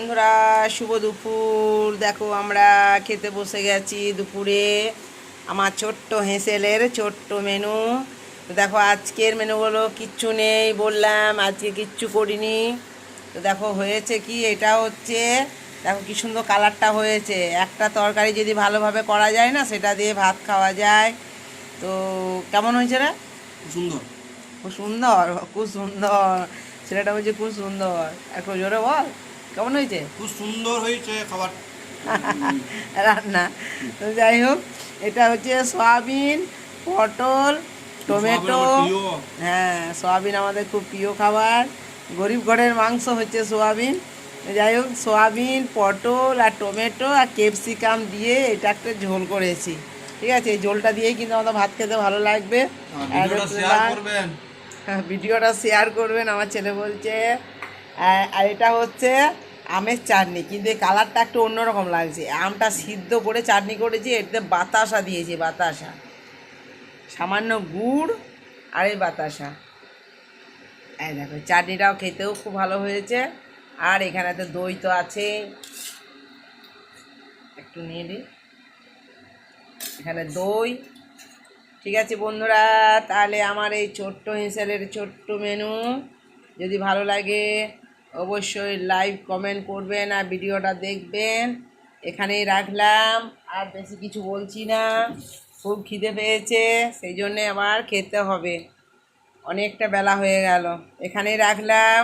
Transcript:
বন্ধুরা, শুভ দুপুর। দেখো আমরা খেতে বসে গেছি দুপুরে। আমার ছোট্ট হেঁসেলের ছোট্ট মেনু। তো দেখো আজকের মেনুগুলো কিচ্ছু নেই, বললাম আজকে কিচ্ছু করিনি। তো দেখো হয়েছে কি, এটা হচ্ছে দেখো কি সুন্দর কালারটা হয়েছে। একটা তরকারি যদি ভালোভাবে করা যায় না, সেটা দিয়ে ভাত খাওয়া যায়। তো কেমন হয়েছে রে? সুন্দর। খুব সুন্দর, খুব সুন্দর। ছেলেটা বলছে খুব সুন্দর, একটু জোরে বল কেমন হয়েছে খুব সুন্দর হয়েছে খাবার। রান্না। তো যাই হোক, এটা হচ্ছে সয়াবিন, পটল, সয়াবিন টমেটো। আমার প্রিয়। হ্যাঁ, সয়াবিন আমাদের খুব প্রিয় খাবার। গরিব ঘরের মাংস হচ্ছে সয়াবিন। যাই হোক, সয়াবিন, পটল আর টমেটো আর ক্যাপসিকাম দিয়ে এটা একটা ঝোল করেছি। ঠিক আছে, এই ঝোলটা দিয়েই কিন্তু আমাদের ভাত খেতে ভালো লাগবে। আর ভিডিওটা শেয়ার করবেন। ভিডিওটা শেয়ার করবেন, আমার ছেলে বলছে। আর এটা হচ্ছে আমের চাটনি, কিন্তু এই কালারটা একটু অন্যরকম লাগছে। আমটা সিদ্ধ করে চাটনি করেছি, এতে বাতাসা দিয়েছি, বাতাসা, সামান্য গুড় আর এই বাতাসা। এই দেখো চাটনিটাও খেতেও খুব ভালো হয়েছে। আর এখানে তো দই তো আছে, একটু নিয়ে নিই, এখানে দই। ঠিক আছে বন্ধুরা, তাহলে আমার এই ছোট্ট হেঁসেলের ছোট্ট মেনু যদি ভালো লাগে অবশ্যই লাইক কমেন্ট করবেন আর ভিডিওটা দেখবেন। এখানেই রাখলাম, আর বেশি কিছু বলছি না। খুব খিদে পেয়েছে, সেই জন্যে আবার খেতে হবে, অনেকটা বেলা হয়ে গেল। এখানেই রাখলাম।